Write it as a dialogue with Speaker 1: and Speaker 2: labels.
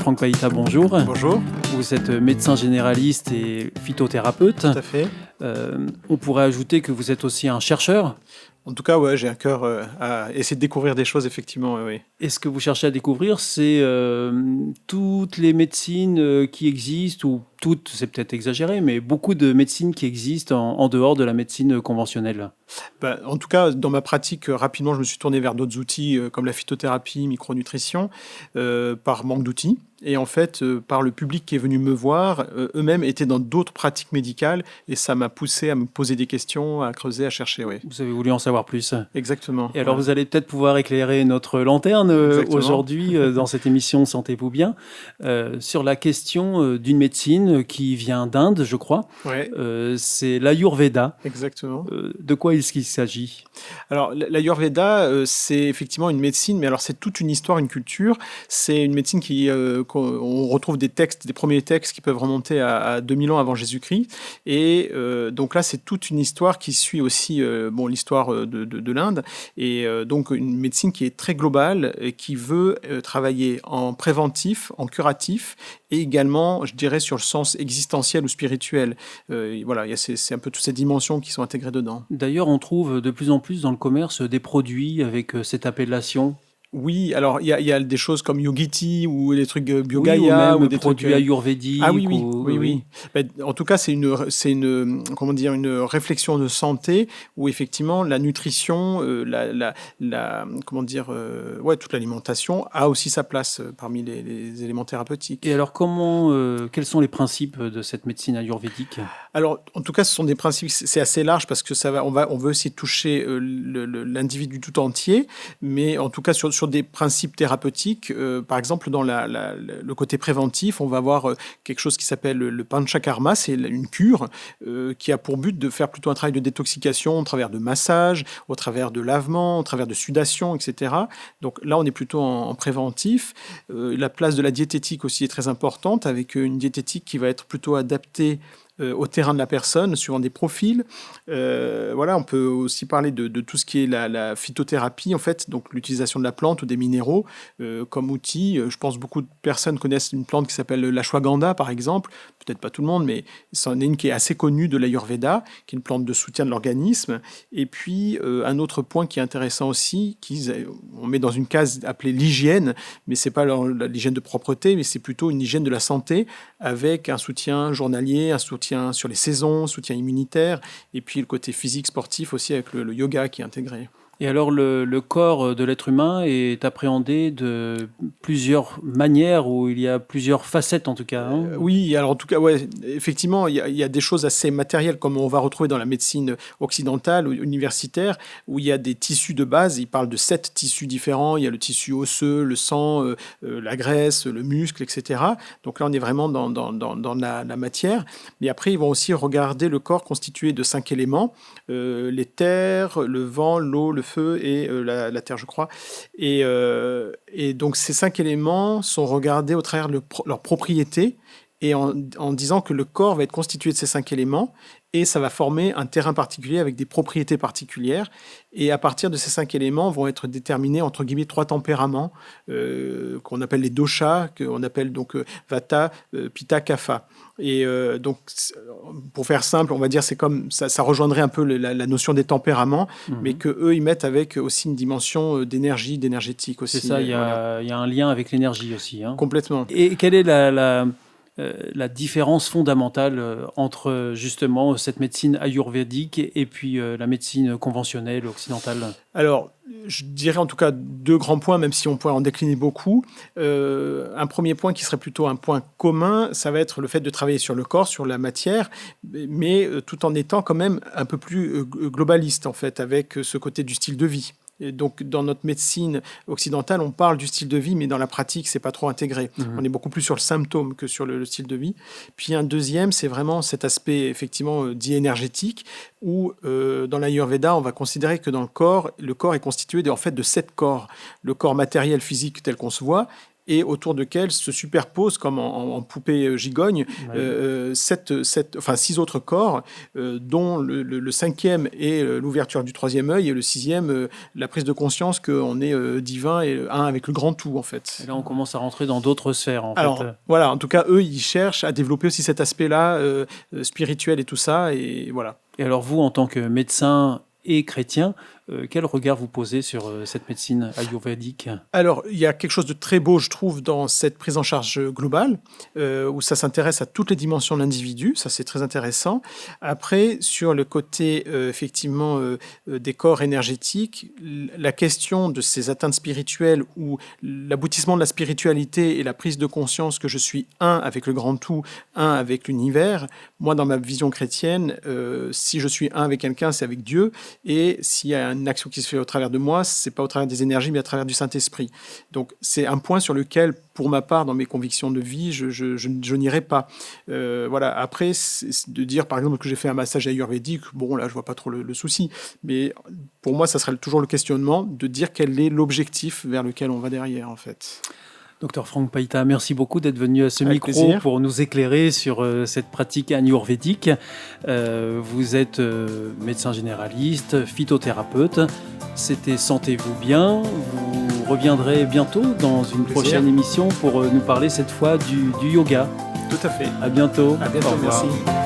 Speaker 1: Franck Païta, bonjour.
Speaker 2: Bonjour.
Speaker 1: Vous êtes médecin généraliste et phytothérapeute.
Speaker 2: Tout à fait.
Speaker 1: On pourrait ajouter que vous êtes aussi un chercheur.
Speaker 2: En tout cas, ouais, j'ai un cœur à essayer de découvrir des choses, effectivement. Oui.
Speaker 1: Et ce que vous cherchez à découvrir, c'est toutes les médecines qui existent, ou toutes, c'est peut-être exagéré, mais beaucoup de médecines qui existent en dehors de la médecine conventionnelle.
Speaker 2: En tout cas, dans ma pratique, rapidement, je me suis tourné vers d'autres outils comme la phytothérapie, micronutrition, par manque d'outils. Et en fait, par le public qui est venu me voir, eux-mêmes étaient dans d'autres pratiques médicales et ça m'a poussé à me poser des questions, à creuser, à chercher. Oui.
Speaker 1: Vous avez voulu en savoir plus.
Speaker 2: Exactement.
Speaker 1: Et alors, vous allez peut-être pouvoir éclairer notre lanterne aujourd'hui dans cette émission Sentez-vous bien sur la question d'une médecine qui vient d'Inde, je crois.
Speaker 2: Ouais.
Speaker 1: C'est l'Ayurveda.
Speaker 2: Exactement.
Speaker 1: De quoi est-ce qu'il s'agit ?
Speaker 2: Alors, l'Ayurveda, c'est effectivement une médecine, mais alors c'est toute une histoire, une culture. C'est une médecine on retrouve des textes, des premiers textes qui peuvent remonter à 2000 ans avant Jésus-Christ. Et donc là, c'est toute une histoire qui suit aussi l'histoire de l'Inde. Et donc, une médecine qui est très globale et qui veut travailler en préventif, en curatif et également, je dirais, sur le sens existentiel ou spirituel. Voilà, c'est un peu toutes ces dimensions qui sont intégrées dedans.
Speaker 1: D'ailleurs, on trouve de plus en plus dans le commerce des produits avec cette appellation.
Speaker 2: Oui, alors il y a des choses comme Yogiti ou les trucs Biogaia
Speaker 1: ou même
Speaker 2: ou des
Speaker 1: produits
Speaker 2: trucs
Speaker 1: ayurvédiques.
Speaker 2: Ah oui. En tout cas, c'est une réflexion de santé où effectivement la nutrition, toute l'alimentation a aussi sa place parmi les éléments thérapeutiques.
Speaker 1: Et alors, quels sont les principes de cette médecine ayurvédique ?
Speaker 2: Alors, en tout cas, ce sont des principes, c'est assez large parce que on veut aussi toucher l'individu tout entier, mais en tout cas sur des principes thérapeutiques. Par exemple, dans le côté préventif, on va avoir quelque chose qui s'appelle le panchakarma, c'est une cure qui a pour but de faire plutôt un travail de détoxication au travers de massages, au travers de lavements, au travers de sudation, etc. Donc là, on est plutôt en préventif. La place de la diététique aussi est très importante, avec une diététique qui va être plutôt adaptée au terrain de la personne, suivant des profils. On peut aussi parler de tout ce qui est la phytothérapie, en fait, donc l'utilisation de la plante ou des minéraux comme outil. Je pense que beaucoup de personnes connaissent une plante qui s'appelle l'ashwagandha, par exemple. Peut-être pas tout le monde, mais c'en est une qui est assez connue de l'Ayurveda, qui est une plante de soutien de l'organisme. Et puis, un autre point qui est intéressant aussi, on met dans une case appelée l'hygiène, mais c'est pas l'hygiène de propreté, mais c'est plutôt une hygiène de la santé, avec un soutien journalier, un soutien sur les saisons, soutien immunitaire, et puis le côté physique, sportif aussi avec le yoga qui est intégré.
Speaker 1: Et alors, le corps de l'être humain est appréhendé de plusieurs manières, où il y a plusieurs facettes en tout cas.
Speaker 2: Oui, alors en tout cas, ouais, effectivement, il y a des choses assez matérielles comme on va retrouver dans la médecine occidentale ou universitaire, où il y a des tissus de base. Il parle de 7 tissus différents. Il y a le tissu osseux, le sang, la graisse, le muscle, etc. Donc là, on est vraiment dans la matière. Mais après, ils vont aussi regarder le corps constitué de 5 éléments, les terres, le vent, l'eau, le feu et la terre, je crois. Et donc, ces 5 éléments sont regardés au travers de leurs propriétés et en disant que le corps va être constitué de ces 5 éléments et ça va former un terrain particulier avec des propriétés particulières. Et à partir de ces 5 éléments vont être déterminés, entre guillemets, 3 tempéraments qu'on appelle les doshas, qu'on appelle donc vata, pitta, kapha. Et donc, pour faire simple, on va dire c'est comme ça rejoindrait un peu la notion des tempéraments, mais que eux ils mettent avec aussi une dimension d'énergie, d'énergétique aussi.
Speaker 1: C'est ça, il y a un lien avec l'énergie aussi.
Speaker 2: Complètement.
Speaker 1: Et quelle est la différence fondamentale entre justement cette médecine ayurvédique et puis la médecine conventionnelle occidentale ?
Speaker 2: Alors, je dirais en tout cas 2 grands points, même si on pourrait en décliner beaucoup. Un premier point qui serait plutôt un point commun, ça va être le fait de travailler sur le corps, sur la matière, mais tout en étant quand même un peu plus globaliste en fait, avec ce côté du style de vie. Et donc, dans notre médecine occidentale, on parle du style de vie, mais dans la pratique, c'est pas trop intégré. On est beaucoup plus sur le symptôme que sur le style de vie. Puis un deuxième, c'est vraiment cet aspect effectivement dit énergétique, où dans l'Ayurveda, on va considérer que dans le corps est constitué en fait de 7 corps. Le corps matériel, physique tel qu'on se voit, et autour desquels se superposent, comme en poupée gigogne,
Speaker 1: Ouais.
Speaker 2: 6 autres corps, dont le cinquième est l'ouverture du troisième œil, et le sixième, la prise de conscience qu'on est divin et un avec le grand tout, en fait.
Speaker 1: Et là, on commence à rentrer dans d'autres sphères, en
Speaker 2: Alors,
Speaker 1: fait.
Speaker 2: voilà, en tout cas, eux, ils cherchent à développer aussi cet aspect-là, spirituel et tout ça, et voilà.
Speaker 1: Et alors vous, en tant que médecin et chrétien, quel regard vous posez sur cette médecine ayurvédique?
Speaker 2: Alors, il y a quelque chose de très beau, je trouve, dans cette prise en charge globale, où ça s'intéresse à toutes les dimensions de l'individu. Ça, c'est très intéressant. Après, sur le côté, effectivement, des corps énergétiques, la question de ces atteintes spirituelles ou l'aboutissement de la spiritualité et la prise de conscience que je suis un avec le grand tout, un avec l'univers. Moi, dans ma vision chrétienne, si je suis un avec quelqu'un, c'est avec Dieu. Et s'il y a une action qui se fait au travers de moi, c'est pas au travers des énergies, mais à travers du Saint-Esprit. Donc, c'est un point sur lequel, pour ma part, dans mes convictions de vie, je n'irai pas. Voilà. Après, c'est de dire, par exemple, que j'ai fait un massage ayurvédique, bon, là, je vois pas trop le souci. Mais pour moi, ça serait toujours le questionnement de dire quel est l'objectif vers lequel on va derrière, en fait.
Speaker 1: Docteur Franck Païta, merci beaucoup d'être venu à ce
Speaker 2: Avec
Speaker 1: micro
Speaker 2: plaisir.
Speaker 1: pour nous éclairer sur cette pratique ayurvédique. Vous êtes médecin généraliste, phytothérapeute. C'était Sentez-vous bien. Vous reviendrez bientôt dans une
Speaker 2: Plaisir.
Speaker 1: prochaine émission pour nous parler cette fois du yoga.
Speaker 2: Tout à fait.
Speaker 1: À bientôt.
Speaker 2: À bientôt,
Speaker 1: Au revoir.
Speaker 2: merci.